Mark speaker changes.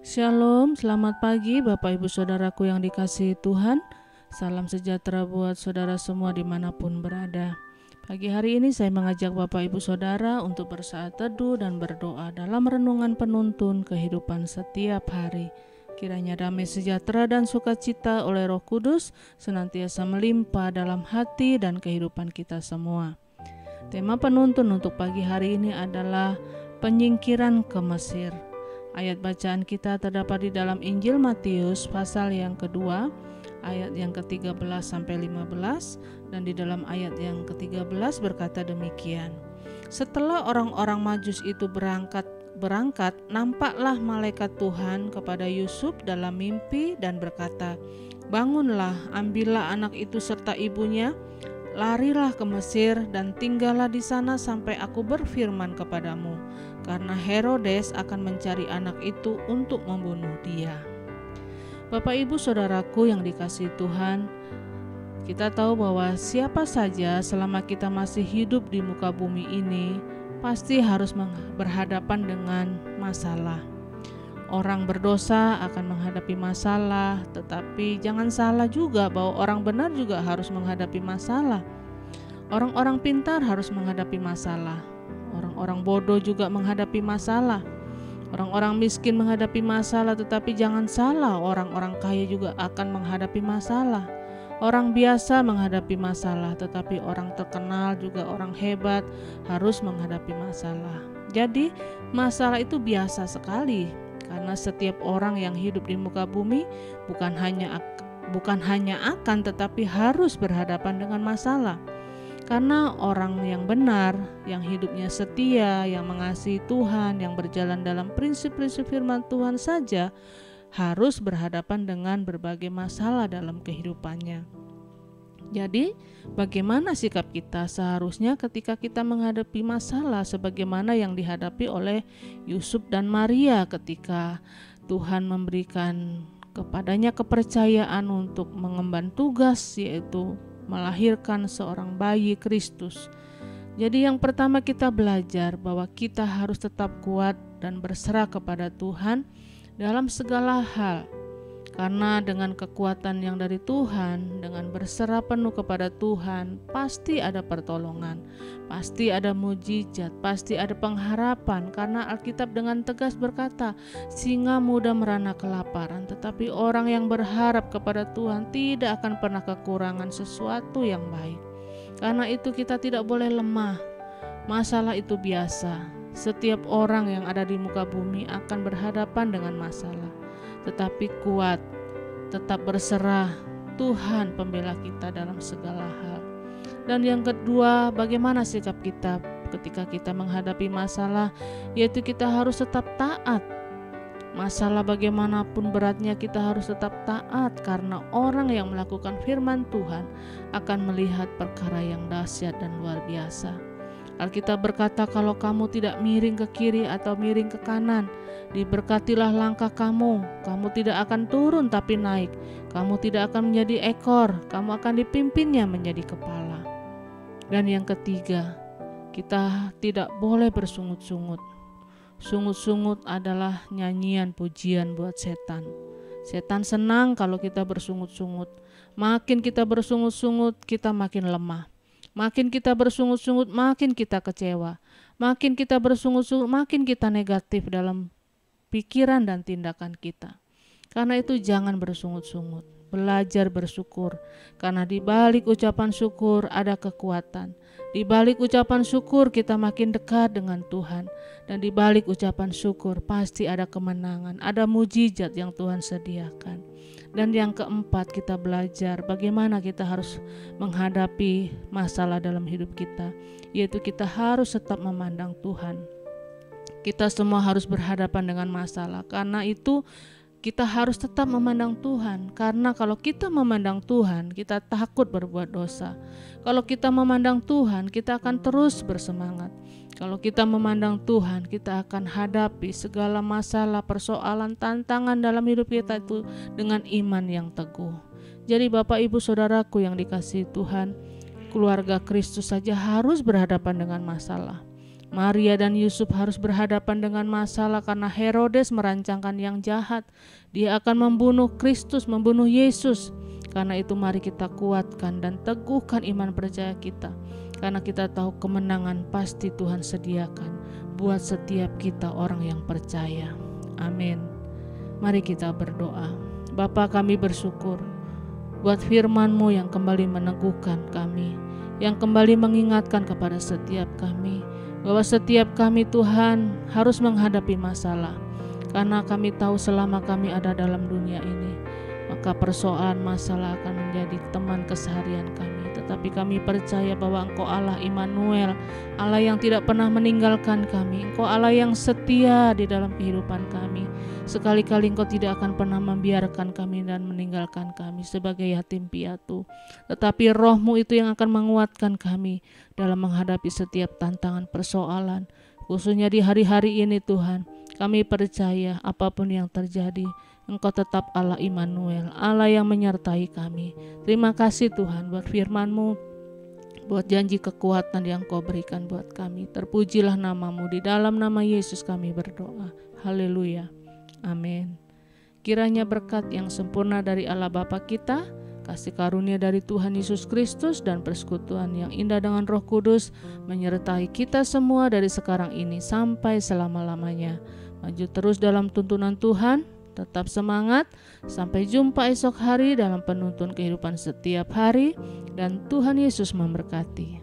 Speaker 1: Shalom, selamat pagi Bapak Ibu Saudaraku yang dikasihi Tuhan. Salam sejahtera buat saudara semua dimanapun berada. Pagi hari ini saya mengajak Bapak Ibu Saudara untuk bersaat teduh dan berdoa dalam renungan penuntun kehidupan setiap hari. Kiranya damai sejahtera dan sukacita oleh Roh Kudus senantiasa melimpah dalam hati dan kehidupan kita semua. Tema penuntun untuk pagi hari ini adalah penyingkiran ke Mesir. Ayat bacaan kita terdapat di dalam Injil Matius pasal yang kedua, ayat yang ke-13 sampai 15, dan di dalam ayat yang ke-13 berkata demikian. Setelah orang-orang Majus itu berangkat, nampaklah malaikat Tuhan kepada Yusuf dalam mimpi dan berkata, "Bangunlah, ambillah anak itu serta ibunya, larilah ke Mesir dan tinggallah di sana sampai aku berfirman kepadamu, karena Herodes akan mencari anak itu untuk membunuh dia." Bapak Ibu Saudaraku yang dikasihi Tuhan, kita tahu bahwa siapa saja selama kita masih hidup di muka bumi ini pasti harus berhadapan dengan masalah. Orang berdosa akan menghadapi masalah, tetapi jangan salah juga bahwa orang benar juga harus menghadapi masalah. Orang-orang pintar harus menghadapi masalah. Orang-orang bodoh juga menghadapi masalah. Orang-orang miskin menghadapi masalah, tetapi jangan salah, orang-orang kaya juga akan menghadapi masalah. Orang biasa menghadapi masalah, tetapi orang terkenal juga orang hebat harus menghadapi masalah. Jadi, masalah itu biasa sekali. Karena setiap orang yang hidup di muka bumi bukan hanya akan tetapi harus berhadapan dengan masalah. Karena orang yang benar, yang hidupnya setia, yang mengasihi Tuhan, yang berjalan dalam prinsip-prinsip firman Tuhan saja harus berhadapan dengan berbagai masalah dalam kehidupannya. Jadi, bagaimana sikap kita seharusnya ketika kita menghadapi masalah sebagaimana yang dihadapi oleh Yusuf dan Maria ketika Tuhan memberikan kepadanya kepercayaan untuk mengemban tugas, yaitu melahirkan seorang bayi Kristus. Jadi yang pertama kita belajar bahwa kita harus tetap kuat dan berserah kepada Tuhan dalam segala hal. Karena dengan kekuatan yang dari Tuhan, dengan berserah penuh kepada Tuhan, pasti ada pertolongan, pasti ada mujizat, pasti ada pengharapan. Karena Alkitab dengan tegas berkata, singa muda merana kelaparan, tetapi orang yang berharap kepada Tuhan tidak akan pernah kekurangan sesuatu yang baik. Karena itu kita tidak boleh lemah. Masalah itu biasa. Setiap orang yang ada di muka bumi akan berhadapan dengan masalah. Tetapi kuat, tetap berserah, Tuhan pembela kita dalam segala hal. Dan yang kedua, bagaimana sikap kita ketika kita menghadapi masalah, yaitu kita harus tetap taat. Masalah bagaimanapun beratnya kita harus tetap taat, karena orang yang melakukan firman Tuhan akan melihat perkara yang dahsyat dan luar biasa. Alkitab berkata, kalau kamu tidak miring ke kiri atau miring ke kanan, diberkatilah langkah kamu. Kamu tidak akan turun tapi naik. Kamu tidak akan menjadi ekor, kamu akan dipimpinnya menjadi kepala. Dan yang ketiga, kita tidak boleh bersungut-sungut. Sungut-sungut adalah nyanyian pujian buat setan. Setan senang kalau kita bersungut-sungut. Makin kita bersungut-sungut, kita makin lemah. Makin kita bersungut-sungut, makin kita kecewa. Makin kita bersungut-sungut, makin kita negatif dalam pikiran dan tindakan kita. Karena itu jangan bersungut-sungut. Belajar bersyukur. Karena di balik ucapan syukur ada kekuatan. Di balik ucapan syukur kita makin dekat dengan Tuhan. Dan di balik ucapan syukur pasti ada kemenangan, ada mujizat yang Tuhan sediakan. Dan yang keempat, kita belajar bagaimana kita harus menghadapi masalah dalam hidup kita, yaitu kita harus tetap memandang Tuhan. Kita semua harus berhadapan dengan masalah, karena itu kita harus tetap memandang Tuhan. Karena kalau kita memandang Tuhan, kita takut berbuat dosa. Kalau kita memandang Tuhan, kita akan terus bersemangat. Kalau kita memandang Tuhan, kita akan hadapi segala masalah, persoalan, tantangan dalam hidup kita itu dengan iman yang teguh. Jadi Bapak Ibu Saudaraku yang dikasihi Tuhan, keluarga Kristus saja harus berhadapan dengan masalah. Maria dan Yusuf harus berhadapan dengan masalah karena Herodes merancangkan yang jahat. Dia akan membunuh Kristus, membunuh Yesus. Karena itu mari kita kuatkan dan teguhkan iman percaya kita. Karena kita tahu kemenangan pasti Tuhan sediakan buat setiap kita orang yang percaya. Amin. Mari kita berdoa. Bapa, kami bersyukur buat firman-Mu yang kembali meneguhkan kami, yang kembali mengingatkan kepada setiap kami bahwa setiap kami Tuhan harus menghadapi masalah. Karena kami tahu selama kami ada dalam dunia ini, maka persoalan masalah akan menjadi teman keseharian kami. Tetapi kami percaya bahwa Engkau Allah Immanuel, Allah yang tidak pernah meninggalkan kami. Engkau Allah yang setia di dalam kehidupan kami. Sekali-kali Engkau tidak akan pernah membiarkan kami dan meninggalkan kami sebagai yatim piatu. Tetapi Roh-Mu itu yang akan menguatkan kami dalam menghadapi setiap tantangan persoalan. Khususnya di hari-hari ini Tuhan, kami percaya apapun yang terjadi, Engkau tetap Allah Immanuel, Allah yang menyertai kami. Terima kasih Tuhan buat firman-Mu, buat janji kekuatan yang Kau berikan buat kami. Terpujilah nama-Mu, di dalam nama Yesus kami berdoa. Haleluya. Amin. Kiranya berkat yang sempurna dari Allah Bapa kita, kasih karunia dari Tuhan Yesus Kristus, dan persekutuan yang indah dengan Roh Kudus menyertai kita semua dari sekarang ini sampai selama-lamanya. Maju terus dalam tuntunan Tuhan, tetap semangat. Sampai jumpa esok hari dalam penuntun kehidupan setiap hari, dan Tuhan Yesus memberkati.